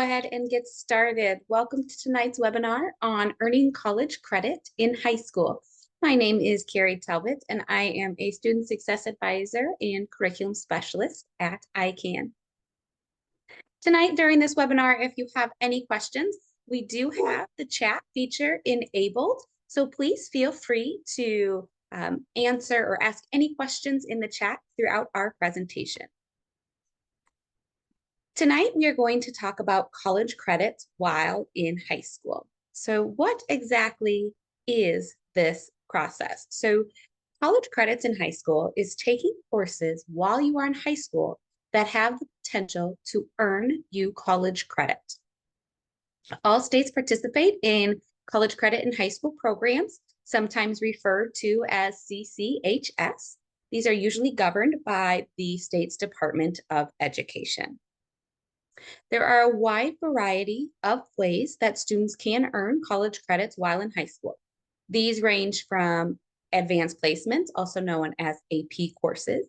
ahead and get started. Welcome to tonight's webinar on earning college credit in high school. My name is Carrie Talbot, and I am a student success advisor and curriculum specialist at ICANN. Tonight during this webinar, if you have any questions, we do have the chat feature enabled. So please feel free to answer or ask any questions in the chat throughout our presentation. Tonight, we are going to talk about college credits while in high school. So what exactly is this process? So college credits in high school is taking courses while you are in high school that have the potential to earn you college credit. All states participate in college credit in high school programs, sometimes referred to as CCHS. These are usually governed by the state's Department of Education. There are a wide variety of ways that students can earn college credits while in high school. These range from advanced placements, also known as AP courses,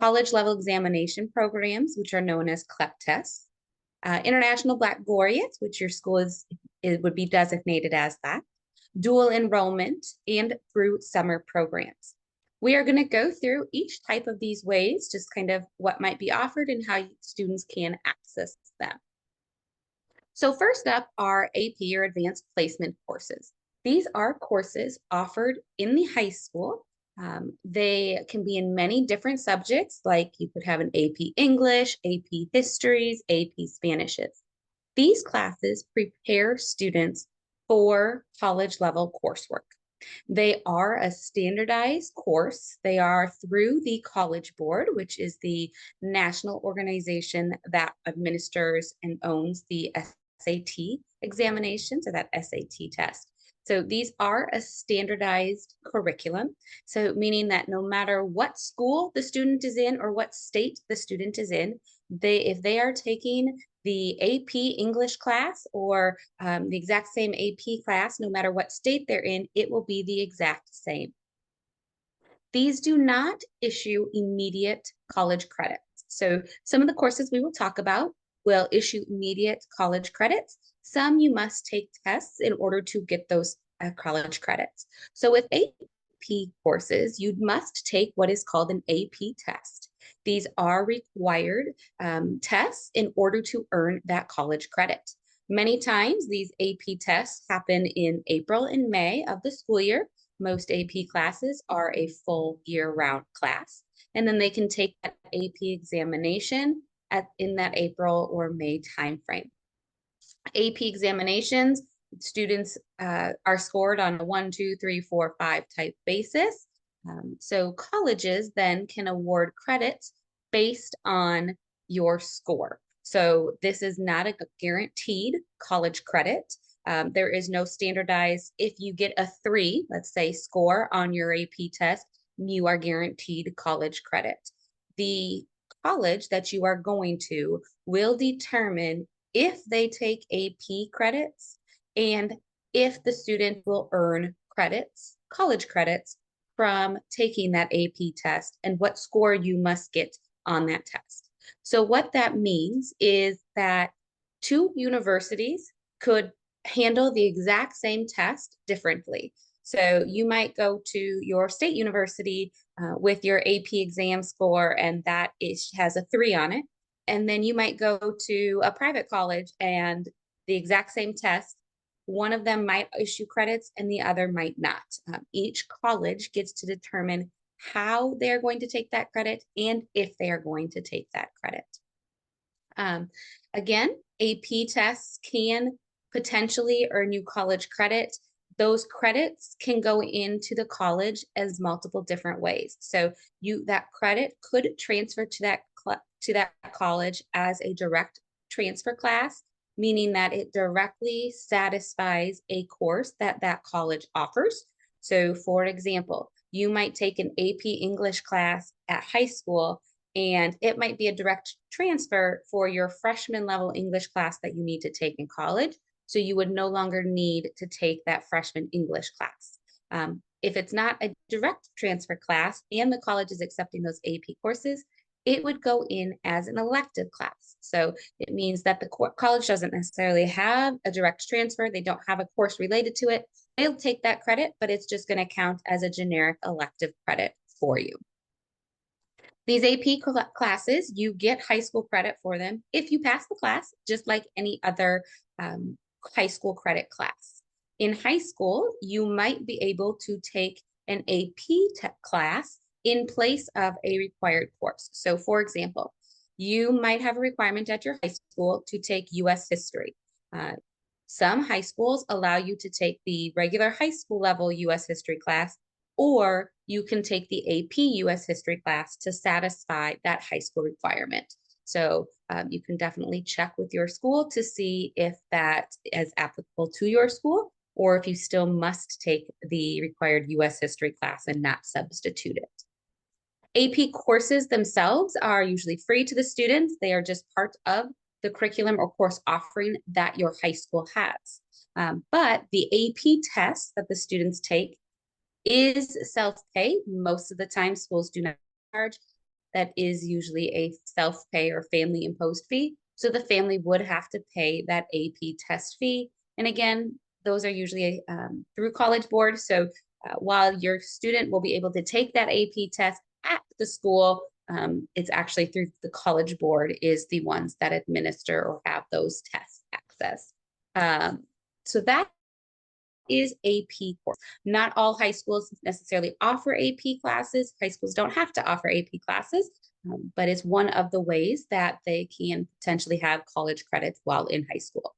college level examination programs, which are known as CLEP tests, international baccalaureate, which your school would be designated as that, dual enrollment, and through summer programs. We are going to go through each type of these ways, just kind of what might be offered and how students can access them. So first up are AP or advanced placement courses. These are courses offered in the high school. They can be in many different subjects, like you could have an AP English, AP Histories, AP Spanishes. These classes prepare students for college level coursework. They are a standardized course. They are through the College Board, which is the national organization that administers and owns the SAT examinations, or that SAT test. So these are a standardized curriculum. So meaning that no matter what school the student is in or what state the student is in, if they are taking the AP English class or the exact same AP class, no matter what state they're in, it will be the exact same. These do not issue immediate college credits. So some of the courses we will talk about will issue immediate college credits. Some you must take tests in order to get those college credits. So with AP courses, you must take what is called an AP test. These are required tests in order to earn that college credit. Many times these AP tests happen in April and May of the school year. Most AP classes are a full year-round class, and then they can take that AP examination in that April or May timeframe. AP examinations, students are scored on a 1, 2, 3, 4, 5 type basis. So colleges then can award credits based on your score. So this is not a guaranteed college credit. There is no standardized, if you get a 3, let's say, score on your AP test, you are guaranteed college credit. The college that you are going to will determine if they take AP credits and if the student will earn credits, college credits, from taking that AP test and what score you must get on that test. So what that means is that two universities could handle the exact same test differently. So you might go to your state university with your AP exam score, and that has a 3 on it. And then you might go to a private college and the exact same test. One of them might issue credits and the other might not. Each college gets to determine how they're going to take that credit and if they are going to take that credit. Again, AP tests can potentially earn you college credit. Those credits can go into the college as multiple different ways. So that credit could transfer to that college as a direct transfer class, meaning that it directly satisfies a course that that college offers. So for example, you might take an AP English class at high school, and it might be a direct transfer for your freshman level English class that you need to take in college. So you would no longer need to take that freshman English class. If it's not a direct transfer class and the college is accepting those AP courses, it would go in as an elective class. So it means that the college doesn't necessarily have a direct transfer. They don't have a course related to it. They'll take that credit, but it's just going to count as a generic elective credit for you. These AP classes, you get high school credit for them if you pass the class, just like any other high school credit class. In high school, you might be able to take an AP class in place of a required course. So for example, you might have a requirement at your high school to take US history. Uh, some high schools allow you to take the regular high school level US history class, or you can take the AP US history class to satisfy that high school requirement. So you can definitely check with your school to see if that is applicable to your school, or if you still must take the required US history class and not substitute it. AP courses themselves are usually free to the students. They are just part of the curriculum or course offering that your high school has. But the AP tests that the students take is self-pay. Most of the time, schools do not charge. That is usually a self-pay or family-imposed fee. So the family would have to pay that AP test fee. And again, those are usually through College Board. So while your student will be able to take that AP test at the school, it's actually through the College Board is the ones that administer or have those tests access. So that is AP course. Not all high schools necessarily offer AP classes. High schools don't have to offer AP classes, but it's one of the ways that they can potentially have college credits while in high school.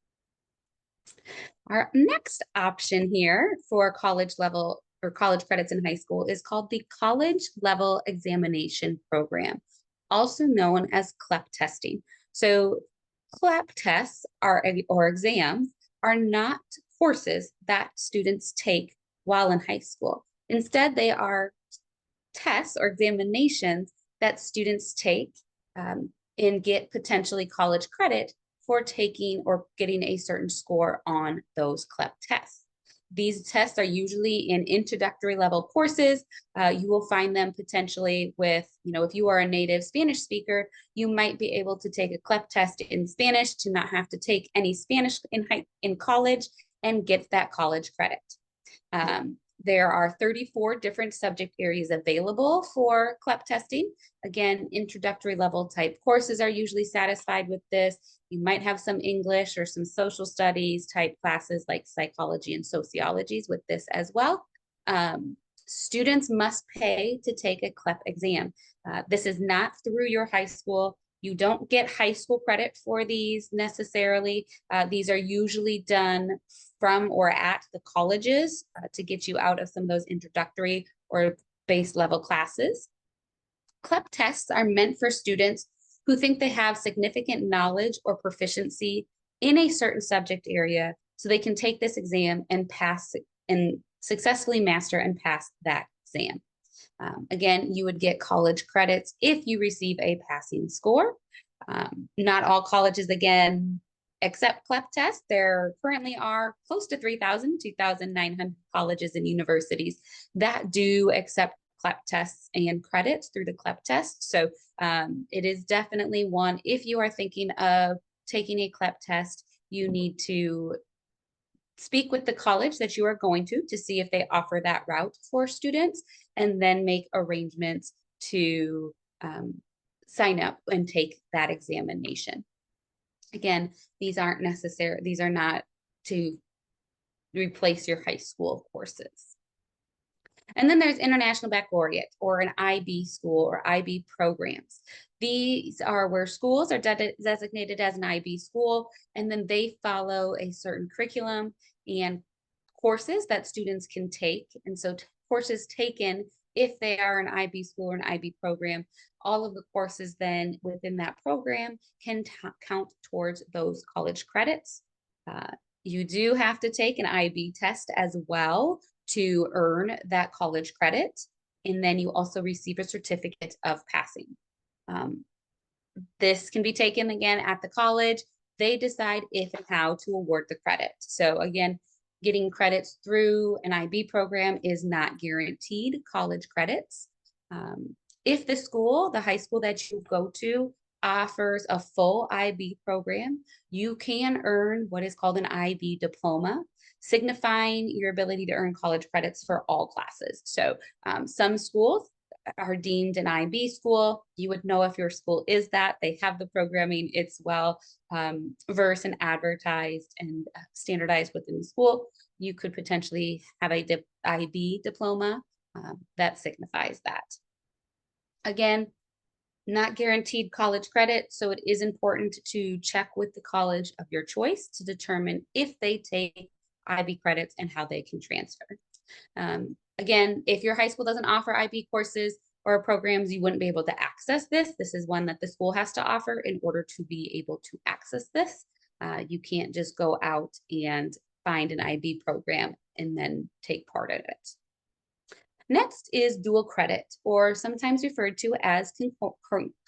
Our next option here for college level or college credits in high school is called the College Level Examination Program, also known as CLEP testing. So CLEP tests are, or exams are not courses that students take while in high school. Instead, they are tests or examinations that students take and get potentially college credit for taking or getting a certain score on those CLEP tests. These tests are usually in introductory level courses. You will find them potentially with, if you are a native Spanish speaker, you might be able to take a CLEP test in Spanish to not have to take any Spanish in college and get that college credit. There are 34 different subject areas available for CLEP testing. Again, introductory level type courses are usually satisfied with this. You might have some English or some social studies type classes like psychology and sociologies with this as well. Students must pay to take a CLEP exam. This is not through your high school. You don't get high school credit for these necessarily. These are usually done from or at the colleges to get you out of some of those introductory or base level classes. CLEP tests are meant for students who think they have significant knowledge or proficiency in a certain subject area, so they can take this exam and pass and successfully master and pass that exam. Again, you would get college credits if you receive a passing score. Not all colleges, again, accept CLEP tests. There currently are close to 3,000, 2,900 colleges and universities that do accept CLEP tests and credits through the CLEP test. So it is definitely one, if you are thinking of taking a CLEP test, you need to speak with the college that you are going to see if they offer that route for students, and then make arrangements to sign up and take that examination. Again, these aren't necessary. These are not to replace your high school courses. And then there's International Baccalaureate or an IB school or IB programs. These are where schools are designated as an IB school, and then they follow a certain curriculum and courses that students can take. And so courses taken, if they are an IB school or an IB program, all of the courses then within that program can count towards those college credits. You do have to take an IB test as well to earn that college credit. And then you also receive a certificate of passing. This can be taken again at the college. They decide if and how to award the credit. So again, getting credits through an IB program is not guaranteed college credits. If the school, the high school that you go to, offers a full IB program, you can earn what is called an IB diploma, signifying your ability to earn college credits for all classes. So some schools are deemed an IB school. You would know if your school is that. They have the programming. It's well versed and advertised and standardized within the school. You could potentially have a IB diploma that signifies that. Again, not guaranteed college credit, so it is important to check with the college of your choice to determine if they take IB credits and how they can transfer. Again, if your high school doesn't offer IB courses or programs, you wouldn't be able to access this. This is one that the school has to offer in order to be able to access this. You can't just go out and find an IB program and then take part in it. Next is dual credit, or sometimes referred to as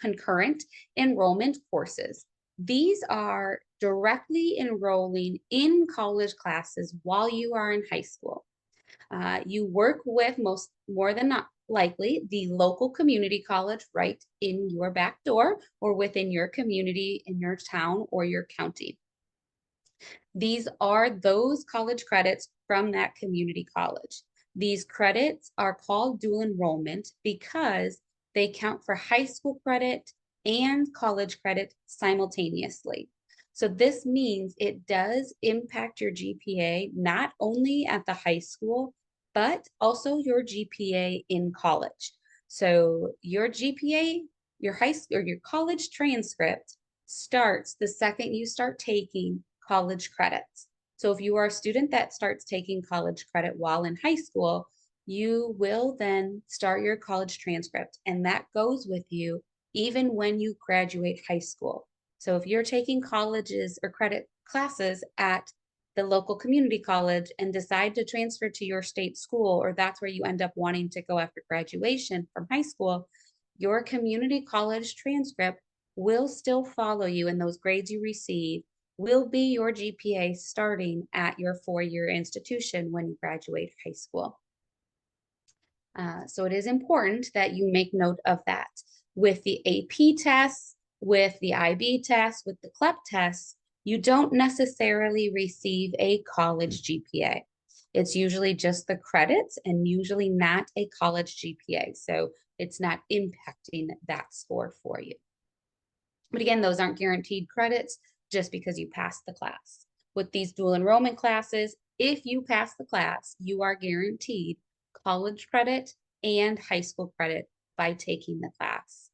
concurrent enrollment courses. These are directly enrolling in college classes while you are in high school. You work with more than not likely the local community college right in your back door or within your community, in your town or your county. These are those college credits from that community college. These credits are called dual enrollment because they count for high school credit and college credit simultaneously. So this means it does impact your GPA, not only at the high school, but also your GPA in college. So your GPA, your high school or your college transcript starts the second you start taking college credits. So if you are a student that starts taking college credit while in high school, you will then start your college transcript, and that goes with you even when you graduate high school. So if you're taking colleges or credit classes at the local community college and decide to transfer to your state school, or that's where you end up wanting to go after graduation from high school, your community college transcript will still follow you, and those grades you receive will be your GPA starting at your four-year institution when you graduate high school. So it is important that you make note of that. With the AP tests, with the IB tests, with the CLEP tests, you don't necessarily receive a college GPA. It's usually just the credits and usually not a college GPA. So it's not impacting that score for you. But again, those aren't guaranteed credits just because you passed the class. With these dual enrollment classes, if you pass the class, you are guaranteed college credit and high school credit by taking the class.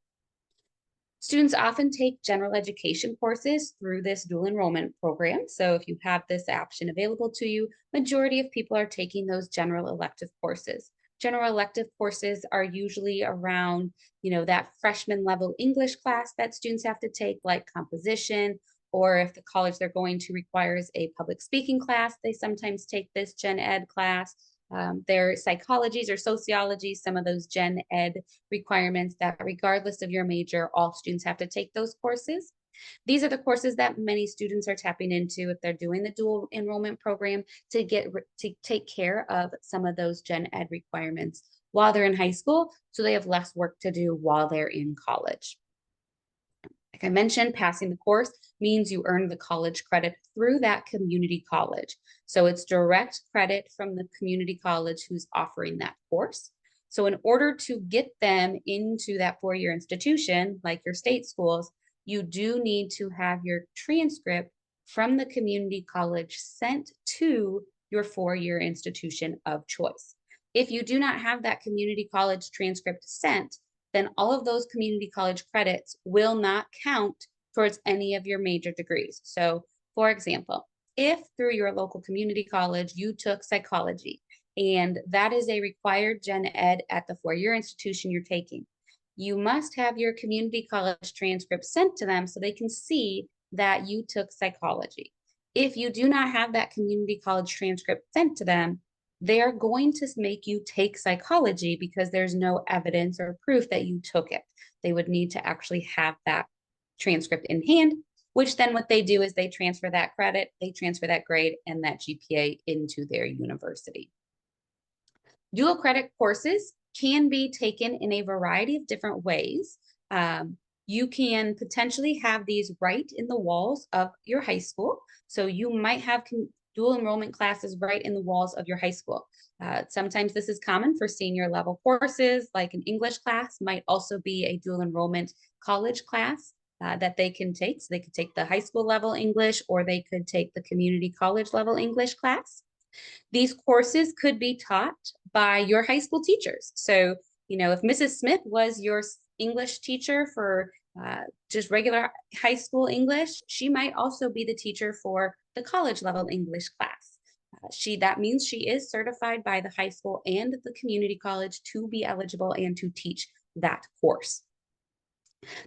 Students often take general education courses through this dual enrollment program. So if you have this option available to you, majority of people are taking those general elective courses. General elective courses are usually around, that freshman level English class that students have to take, like composition, or if the college they're going to requires a public speaking class, they sometimes take this gen ed class. Their psychologies or sociology, some of those gen ed requirements that regardless of your major, all students have to take those courses. These are the courses that many students are tapping into if they're doing the dual enrollment program to take care of some of those gen ed requirements while they're in high school, so they have less work to do while they're in college. Like I mentioned, passing the course means you earn the college credit through that community college. So it's direct credit from the community college who's offering that course. So in order to get them into that four-year institution, like your state schools, you do need to have your transcript from the community college sent to your four-year institution of choice. If you do not have that community college transcript sent, then all of those community college credits will not count towards any of your major degrees. So for example, if through your local community college, you took psychology, and that is a required gen ed at the four-year institution you're taking, you must have your community college transcript sent to them so they can see that you took psychology. If you do not have that community college transcript sent to them, they are going to make you take psychology because there's no evidence or proof that you took it. They would need to actually have that transcript in hand, which then what they do is they transfer that credit, they transfer that grade and that GPA into their university. Dual credit courses can be taken in a variety of different ways. Um, you can potentially have these right in the walls of your high school. So you might have dual enrollment classes right in the walls of your high school. Sometimes this is common for senior level courses, like an English class might also be a dual enrollment college class that they can take. So they could take the high school level English, or they could take the community college level English class. These courses could be taught by your high school teachers. So, if Mrs. Smith was your English teacher for just regular high school English, she might also be the teacher for the college level English class. That means she is certified by the high school and the community college to be eligible and to teach that course.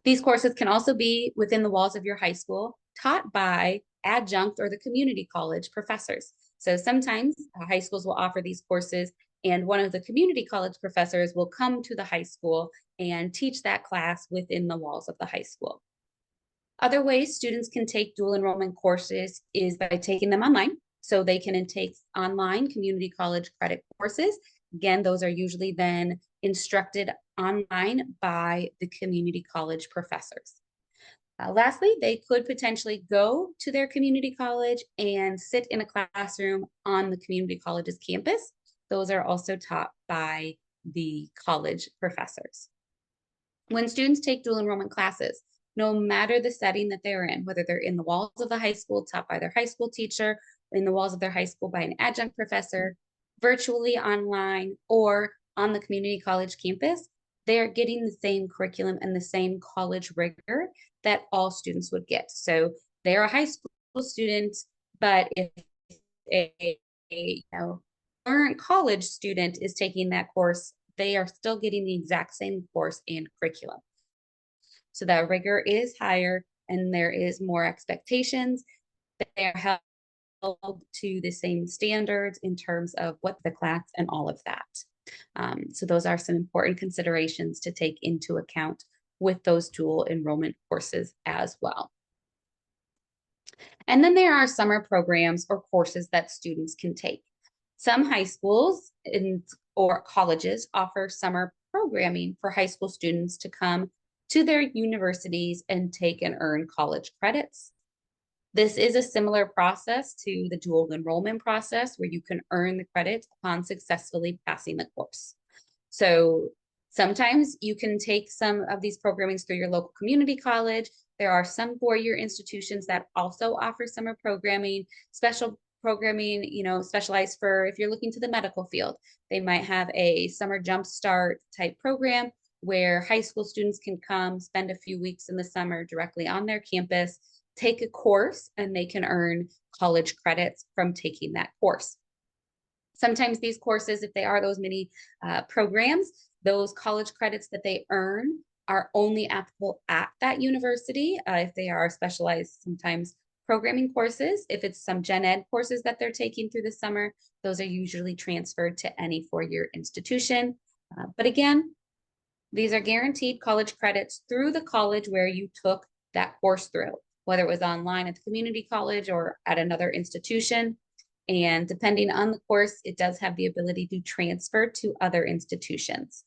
These courses can also be within the walls of your high school, taught by adjunct or the community college professors. So sometimes high schools will offer these courses, and one of the community college professors will come to the high school and teach that class within the walls of the high school. Other ways students can take dual enrollment courses is by taking them online. So they can take online community college credit courses. Again, those are usually then instructed online by the community college professors. Lastly, they could potentially go to their community college and sit in a classroom on the community college's campus. Those are also taught by the college professors. When students take dual enrollment classes, no matter the setting that they're in, whether they're in the walls of the high school taught by their high school teacher, in the walls of their high school by an adjunct professor, virtually online, or on the community college campus, they are getting the same curriculum and the same college rigor that all students would get. So they're a high school student, but if a current college student is taking that course, they are still getting the exact same course and curriculum. So that rigor is higher and there is more expectations. They are held to the same standards in terms of what the class and all of that. So those are some important considerations to take into account with those dual enrollment courses as well. And then there are summer programs or courses that students can take. Some high schools or colleges offer summer programming for high school students to come to their universities and take and earn college credits. This is a similar process to the dual enrollment process where you can earn the credit upon successfully passing the course. So sometimes you can take some of these programmings through your local community college. There are some four-year institutions that also offer summer programming, special programming, specialized for if you're looking to the medical field. They might have a summer jumpstart type program where high school students can come spend a few weeks in the summer directly on their campus, take a course, and they can earn college credits from taking that course. Sometimes these courses, if they are those mini programs, those college credits that they earn are only applicable at that university. If they are specialized, sometimes programming courses, if it's some gen ed courses that they're taking through the summer, those are usually transferred to any four-year institution. But again, these are guaranteed college credits through the college where you took that course through, whether it was online at the community college or at another institution. And depending on the course, it does have the ability to transfer to other institutions.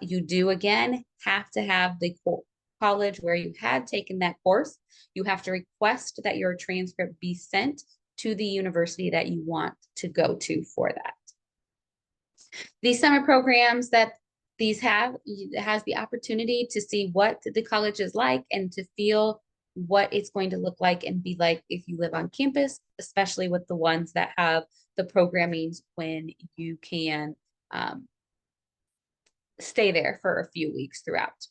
You do, again, have to have the college where you had taken that course. You have to request that your transcript be sent to the university that you want to go to for that. These summer programs that these has the opportunity to see what the college is like and to feel what it's going to look like and be like if you live on campus, especially with the ones that have the programmings when you can stay there for a few weeks throughout.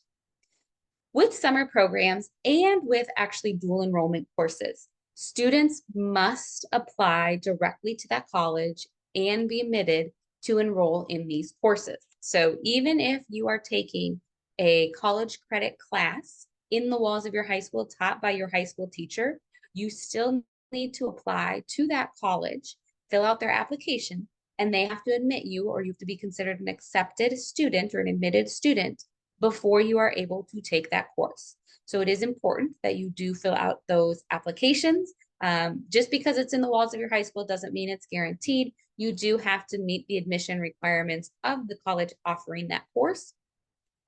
With summer programs and with actually dual enrollment courses, students must apply directly to that college and be admitted to enroll in these courses. So even if you are taking a college credit class in the walls of your high school taught by your high school teacher, you still need to apply to that college, fill out their application, and they have to admit you, or you have to be considered an accepted student or an admitted student before you are able to take that course. So it is important that you do fill out those applications. Just because it's in the walls of your high school doesn't mean it's guaranteed. you do have to meet the admission requirements of the college offering that course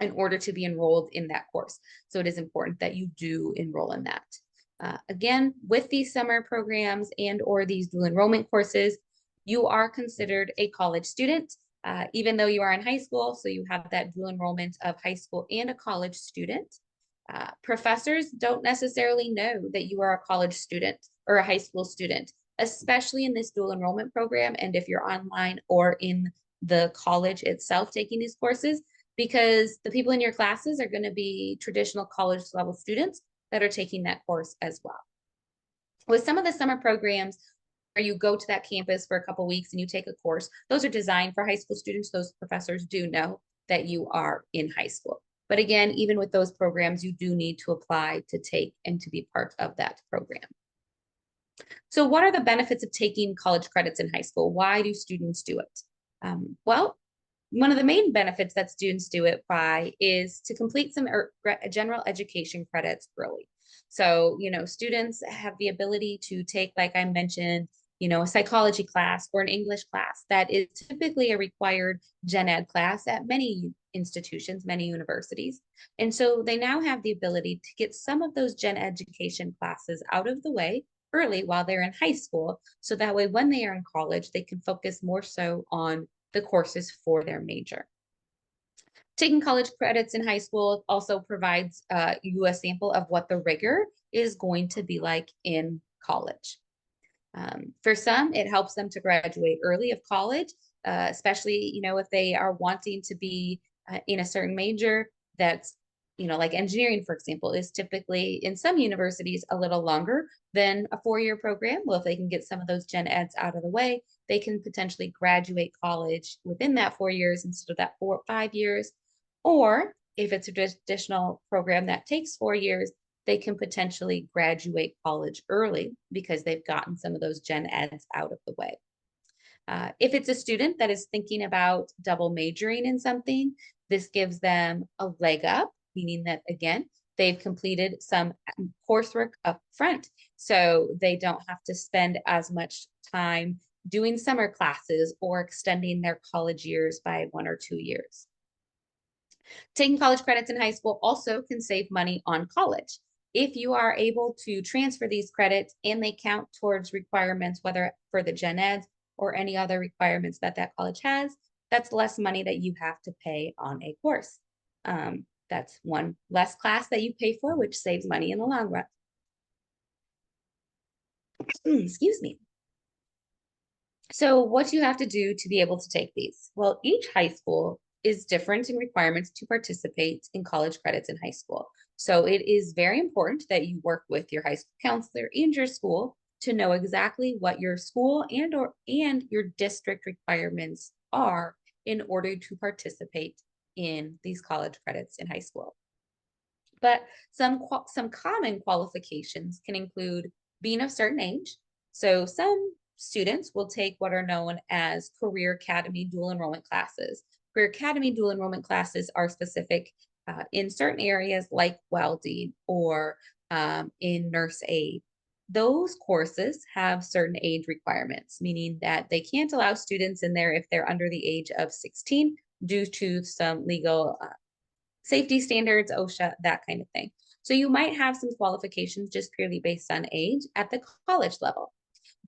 in order to be enrolled in that course. So it is important that you do enroll in that. Again, with these summer programs and or these dual enrollment courses, you are considered a college student, even though you are in high school. So you have that dual enrollment of high school and a college student. Professors don't necessarily know that you are a college student or a high school student, especially in this dual enrollment program. And if you're online or in the college itself taking these courses, because the people in your classes are going to be traditional college level students that are taking that course as well. With some of the summer programs where you go to that campus for a couple weeks and you take a course, those are designed for high school students. Those professors do know that you are in high school. But again, even with those programs, you do need to apply to take and to be part of that program. So what are the benefits of taking college credits in high school? Why do students do it? Well, one of the main benefits that students do it by is to complete some general education credits early. So, students have the ability to take, like I mentioned, a psychology class or an English class that is typically a required gen ed class at many institutions, many universities. And so they now have the ability to get some of those gen education classes out of the way early while they're in high school. So that way, when they are in college, they can focus more so on the courses for their major. Taking college credits in high school also provides you a sample of what the rigor is going to be like in college. For some, it helps them to graduate early of college, especially, if they are wanting to be in a certain major that's, like engineering, for example, is typically in some universities a little longer than a 4-year program. Well, if they can get some of those gen eds out of the way, they can potentially graduate college within that 4 years instead of that 4 or 5 years. Or if it's a traditional program that takes 4 years, they can potentially graduate college early because they've gotten some of those gen eds out of the way. If it's a student that is thinking about double majoring in something, this gives them a leg up, meaning that, again, they've completed some coursework up front. So they don't have to spend as much time doing summer classes or extending their college years by 1 or 2 years. Taking college credits in high school also can save money on college. If you are able to transfer these credits and they count towards requirements, whether for the gen eds or any other requirements that that college has, that's less money that you have to pay on a course. That's one less class that you pay for, which saves money in the long run. Excuse me. So what do you have to do to be able to take these? Well, each high school is different in requirements to participate in college credits in high school. So it is very important that you work with your high school counselor and your school to know exactly what your school and your district requirements are in order to participate in these college credits in high school. But some common qualifications can include being of certain age. So some students will take what are known as Career Academy dual enrollment classes. Career Academy dual enrollment classes are specific in certain areas like welding or in nurse aid. Those courses have certain age requirements, meaning that they can't allow students in there if they're under the age of 16 due to some legal safety standards, OSHA, that kind of thing. So you might have some qualifications just purely based on age at the college level.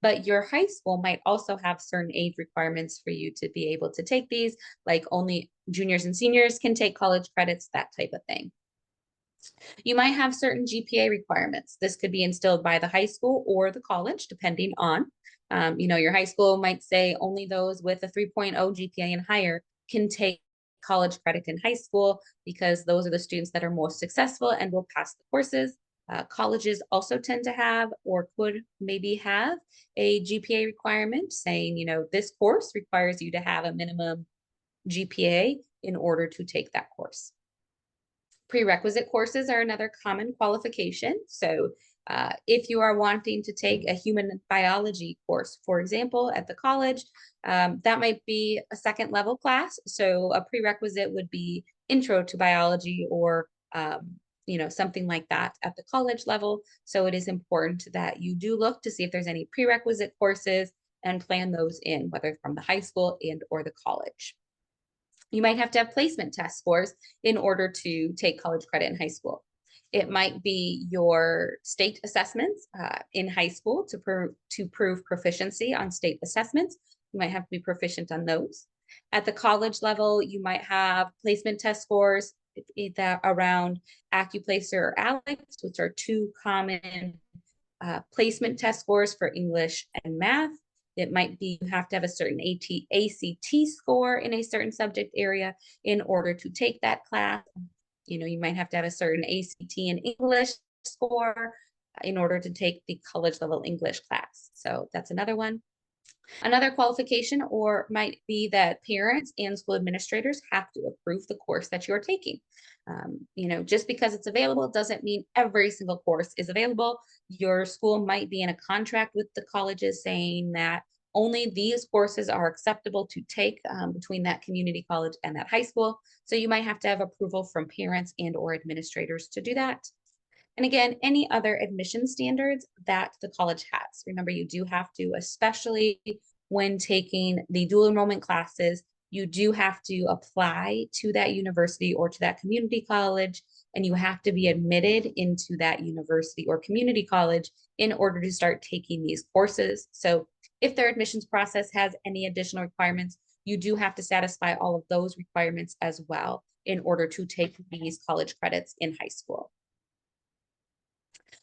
But your high school might also have certain age requirements for you to be able to take these, like only juniors and seniors can take college credits, that type of thing. You might have certain GPA requirements. This could be instilled by the high school or the college, depending on, your high school might say only those with a 3.0 GPA and higher can take college credit in high school because those are the students that are most successful and will pass the courses. Colleges also tend to have or could maybe have a GPA requirement saying, this course requires you to have a minimum GPA in order to take that course. Prerequisite courses are another common qualification. So if you are wanting to take a human biology course, for example, at the college, that might be a second level class. So a prerequisite would be intro to biology or something like that at the college level. So it is important that you do look to see if there's any prerequisite courses and plan those in, whether from the high school and or the college. You might have to have placement test scores in order to take college credit in high school. It might be your state assessments in high school to prove proficiency on state assessments. You might have to be proficient on those. At the college level, you might have placement test scores that around AccuPlacer or ALEX, which are two common placement test scores for English and math. It might be you have to have a certain ACT score in a certain subject area in order to take that class. You might have to have a certain ACT in English score in order to take the college level English class. So that's another one. Another qualification or might be that parents and school administrators have to approve the course that you're taking. Just because it's available doesn't mean every single course is available. Your school might be in a contract with the colleges saying that only these courses are acceptable to take between that community college and that high school. So you might have to have approval from parents and or administrators to do that. And again, any other admission standards that the college has. Remember, you do have to, especially when taking the dual enrollment classes, you do have to apply to that university or to that community college, and you have to be admitted into that university or community college in order to start taking these courses. So if their admissions process has any additional requirements, you do have to satisfy all of those requirements as well in order to take these college credits in high school.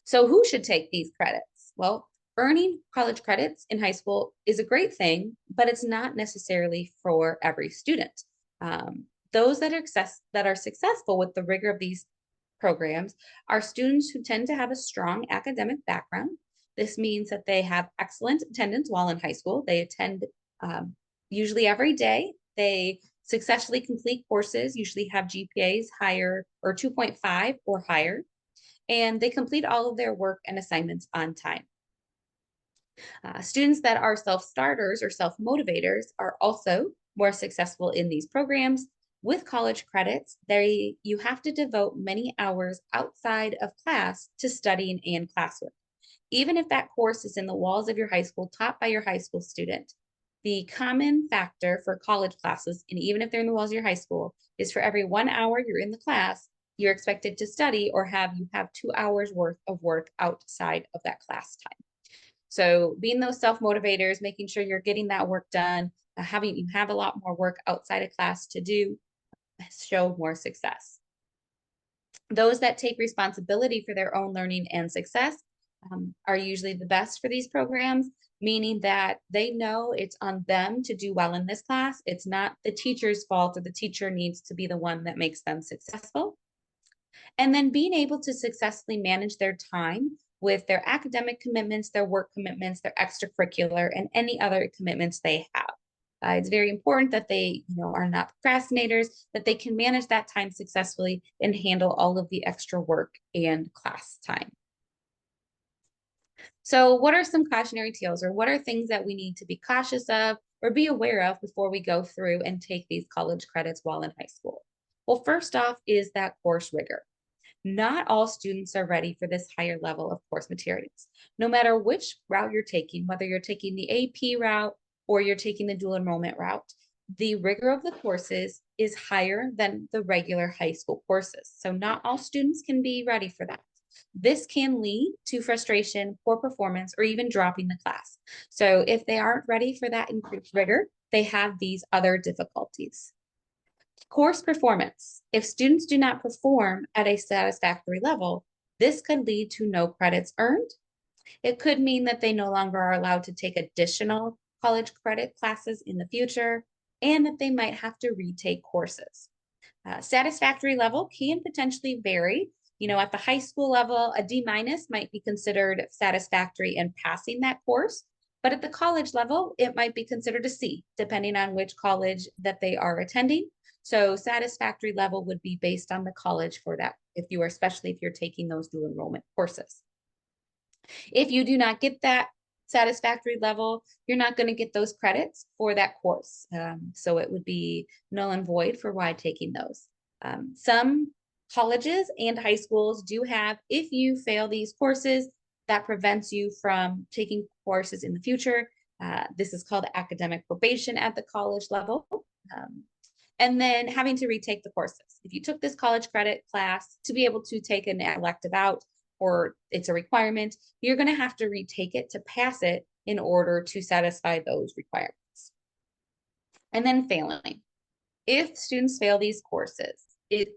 So who should take these credits? Well, earning college credits in high school is a great thing, but it's not necessarily for every student. Those that are successful with the rigor of these programs are students who tend to have a strong academic background. This means that they have excellent attendance while in high school. They attend usually every day. They successfully complete courses, usually have GPAs higher or 2.5 or higher, and they complete all of their work and assignments on time. Students that are self-starters or self-motivators are also more successful in these programs. With college credits, you have to devote many hours outside of class to studying and classwork. Even if that course is in the walls of your high school, taught by your high school student, the common factor for college classes, and even if they're in the walls of your high school, is for every 1 hour you're in the class, you're expected to study or you have 2 hours worth of work outside of that class time. So being those self-motivators, making sure you're getting that work done, you have a lot more work outside of class to do, show more success. Those that take responsibility for their own learning and success are usually the best for these programs, meaning that they know it's on them to do well in this class. It's not the teacher's fault, or the teacher needs to be the one that makes them successful. And then being able to successfully manage their time with their academic commitments, their work commitments, their extracurricular, and any other commitments they have. It's very important that they are not procrastinators, that they can manage that time successfully and handle all of the extra work and class time. So what are some cautionary tales, or what are things that we need to be cautious of or be aware of before we go through and take these college credits while in high school? Well, first off is that course rigor. Not all students are ready for this higher level of course materials. No matter which route you're taking, whether you're taking the AP route or you're taking the dual enrollment route, the rigor of the courses is higher than the regular high school courses. So not all students can be ready for that. This can lead to frustration, poor performance, or even dropping the class. So if they aren't ready for that increased rigor, they have these other difficulties. Course performance. If students do not perform at a satisfactory level, this could lead to no credits earned. It could mean that they no longer are allowed to take additional college credit classes in the future, and that they might have to retake courses. Satisfactory level can potentially vary. At the high school level, a D- might be considered satisfactory and passing that course. But at the college level, it might be considered a C, depending on which college that they are attending. So satisfactory level would be based on the college for that, especially if you're taking those dual enrollment courses. If you do not get that satisfactory level, you're not going to get those credits for that course. So it would be null and void for why taking those. Some colleges and high schools do have, if you fail these courses, that prevents you from taking courses in the future. This is called academic probation at the college level. Um, and then having to retake the courses. If you took this college credit class to be able to take an elective out, or it's a requirement, you're going to have to retake it to pass it in order to satisfy those requirements. And then failing. If students fail these courses, it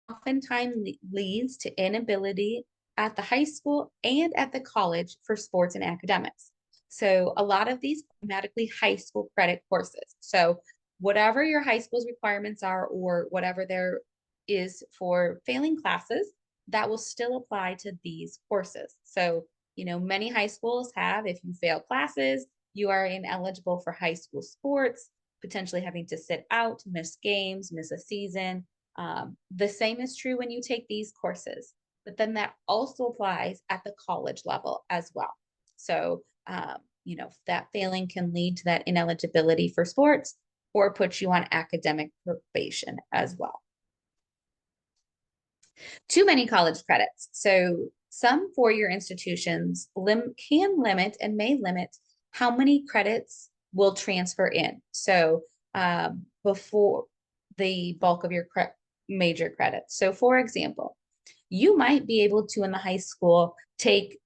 oftentimes leads to inability at the high school and at the college for sports and academics. So a lot of these automatically high school credit courses. So whatever your high school's requirements are, or whatever there is for failing classes, that will still apply to these courses. So, many high schools have, if you fail classes, you are ineligible for high school sports, potentially having to sit out, miss games, miss a season. The same is true when you take these courses, but then that also applies at the college level as well. So, that failing can lead to that ineligibility for sports or put you on academic probation as well. Too many college credits. So some four-year institutions can limit and may limit how many credits will transfer in. So before the bulk of your major credits. So for example, you might be able to in the high school take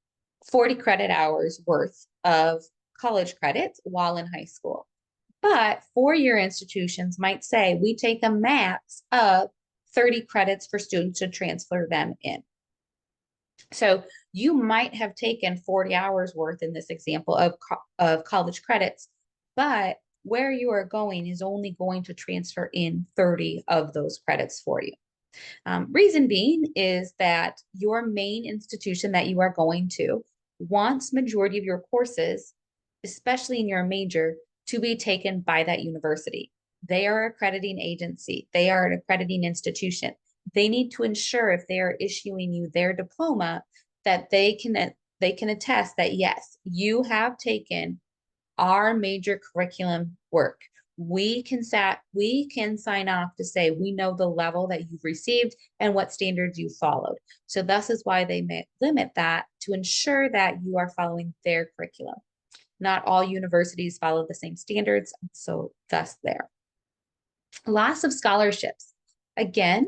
40 credit hours worth of college credits while in high school. But four-year institutions might say we take a max of 30 credits for students to transfer them in. So you might have taken 40 hours worth in this example of college credits, but where you are going is only going to transfer in 30 of those credits for you. Reason being is that your main institution that you are going to wants majority of your courses, especially in your major, to be taken by that university. They are an accrediting agency. They are an accrediting institution. They need to ensure if they are issuing you their diploma that they can attest that yes, you have taken our major curriculum work. We can sign off to say we know the level that you've received and what standards you followed. So thus is why they may limit that to ensure that you are following their curriculum. Not all universities follow the same standards, so thus there. Loss of scholarships. Again,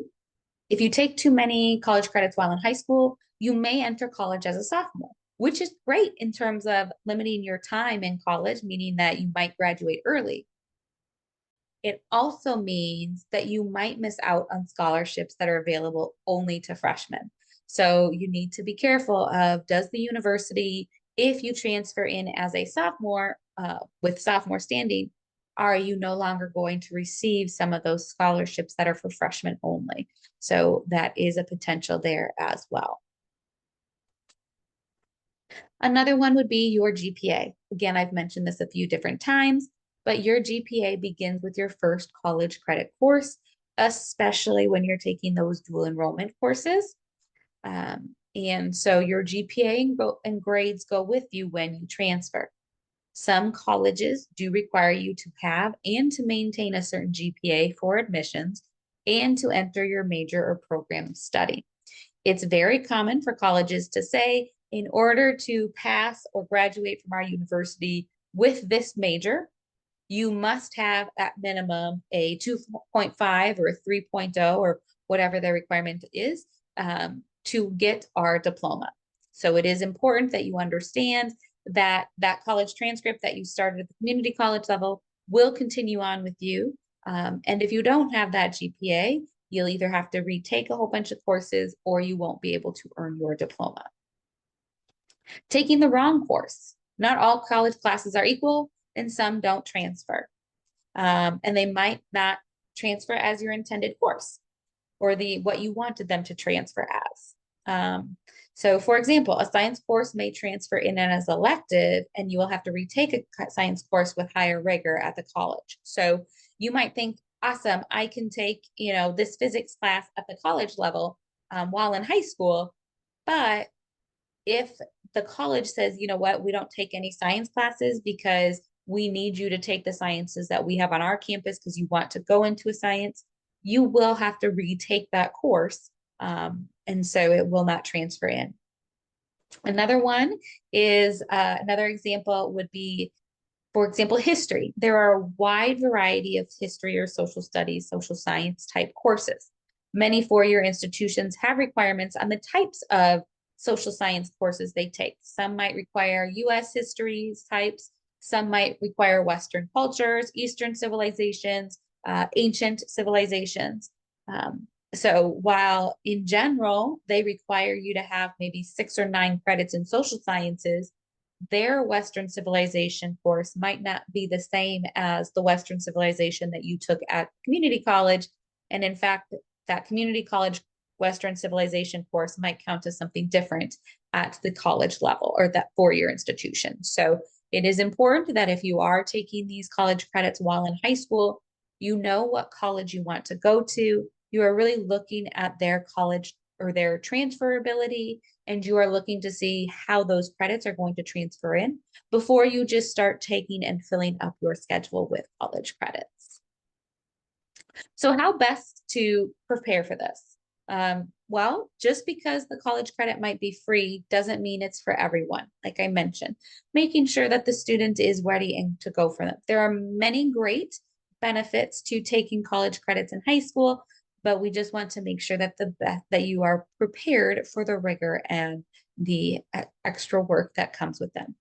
if you take too many college credits while in high school, you may enter college as a sophomore, which is great in terms of limiting your time in college, meaning that you might graduate early. It also means that you might miss out on scholarships that are available only to freshmen. So you need to be careful of, does the university, if you transfer in as a sophomore with sophomore standing, are you no longer going to receive some of those scholarships that are for freshmen only? So that is a potential there as well. Another one would be your GPA. Again, I've mentioned this a few different times, but your GPA begins with your first college credit course, especially when you're taking those dual enrollment courses. And so your GPA and grades go with you when you transfer. Some colleges do require you to have and to maintain a certain GPA for admissions and to enter your major or program of study. It's very common for colleges to say, in order to pass or graduate from our university with this major, you must have at minimum a 2.5 or a 3.0 or whatever their requirement is to get our diploma. So it is important that you understand that that college transcript that you started at the community college level will continue on with you. And if you don't have that GPA, you'll either have to retake a whole bunch of courses or you won't be able to earn your diploma. Taking the wrong course. Not all college classes are equal and some don't transfer. And they might not transfer as your intended course or what you wanted them to transfer as. So for example, a science course may transfer in as elective and you will have to retake a science course with higher rigor at the college. So you might think, awesome, I can take, this physics class at the college level while in high school, but if the college says, you know what, we don't take any science classes because we need you to take the sciences that we have on our campus because you want to go into a science, you will have to retake that course. And so it will not transfer in. Another one is, another example would be For example, history. There are a wide variety of history or social studies, social science type courses. Many four-year institutions have requirements on the types of social science courses they take. Some might require US histories types, some might require Western cultures, Eastern civilizations, ancient civilizations. So while in general, they require you to have maybe 6 or 9 credits in social sciences, their Western civilization course might not be the same as the Western civilization that you took at community college. And in fact, that community college Western civilization course might count as something different at the college level or that four-year institution. So it is important that if you are taking these college credits while in high school, you know what college you want to go to. You are really looking at their college or their transferability, and you are looking to see how those credits are going to transfer in before you just start taking and filling up your schedule with college credits. So how best to prepare for this? Well, just because the college credit might be free doesn't mean it's for everyone. Like I mentioned, making sure that the student is ready and to go for them. There are many great benefits to taking college credits in high school, but we just want to make sure that that you are prepared for the rigor and the extra work that comes with them.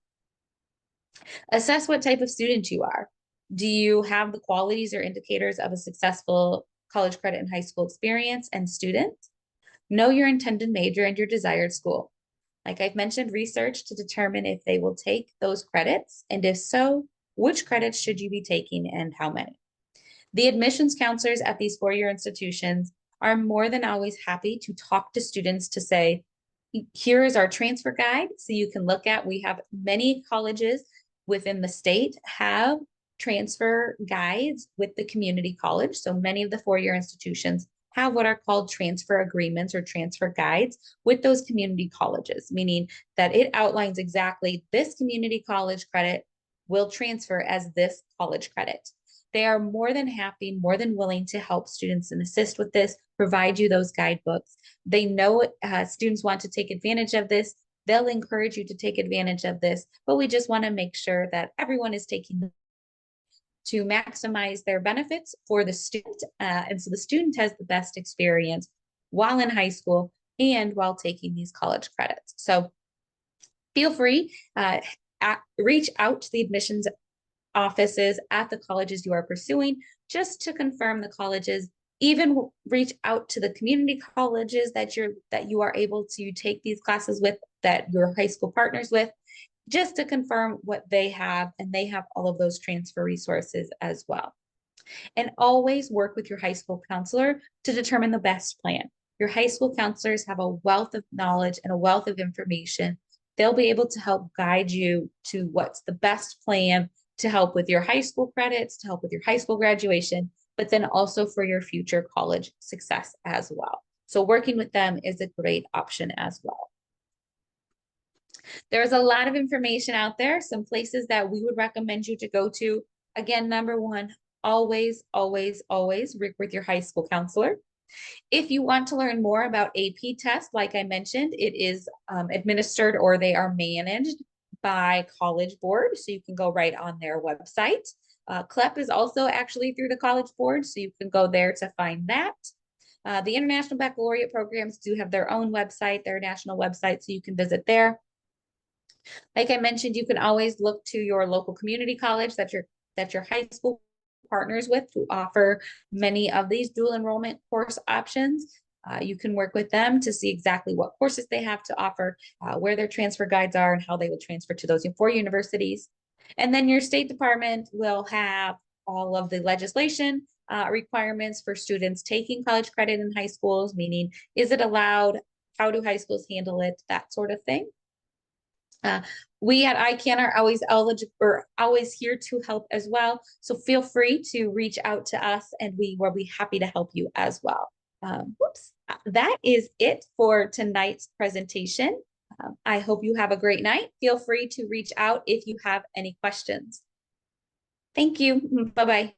Assess what type of student you are. Do you have the qualities or indicators of a successful college credit and high school experience and student? Know your intended major and your desired school. Like I've mentioned, research to determine if they will take those credits, and if so, which credits should you be taking and how many? The admissions counselors at these four-year institutions are more than always happy to talk to students to say, here is our transfer guide. So you can look at, we have many colleges within the state have transfer guides with the community college. So many of the four-year institutions have what are called transfer agreements or transfer guides with those community colleges, meaning that it outlines exactly this community college credit will transfer as this college credit. They are more than happy, more than willing to help students and assist with this, provide you those guidebooks. They know students want to take advantage of this. They'll encourage you to take advantage of this, but we just want to make sure that everyone is taking to maximize their benefits for the student. And so the student has the best experience while in high school and while taking these college credits. So feel free, reach out to the admissions offices at the colleges you are pursuing just to confirm the colleges. Even reach out to the community colleges that you are able to take these classes with, that your high school partners with, just to confirm what they have, and they have all of those transfer resources as well. And always work with your high school counselor to determine the best plan. Your high school counselors have a wealth of knowledge and a wealth of information. They'll be able to help guide you to what's the best plan to help with your high school credits, to help with your high school graduation, but then also for your future college success as well. So working with them is a great option as well. There's a lot of information out there, some places that we would recommend you to go to. Again, number one, always, always, always work with your high school counselor. If you want to learn more about AP tests, like I mentioned, it is administered, or they are managed by College Board. So you can go right on their website. CLEP is also actually through the College Board, so you can go there to find that. The International Baccalaureate programs do have their own website, their national website, so you can visit there. Like I mentioned, you can always look to your local community college that your high school partners with, to offer many of these dual enrollment course options. You can work with them to see exactly what courses they have to offer, where their transfer guides are, and how they will transfer to those four universities. And then your State Department will have all of the legislation requirements for students taking college credit in high schools, meaning, is it allowed? How do high schools handle it? That sort of thing. We at ICANN are always eligible, or always here to help as well. So feel free to reach out to us, and we will be happy to help you as well. That is it for tonight's presentation. I hope you have a great night. Feel free to reach out if you have any questions. Thank you. Bye-bye.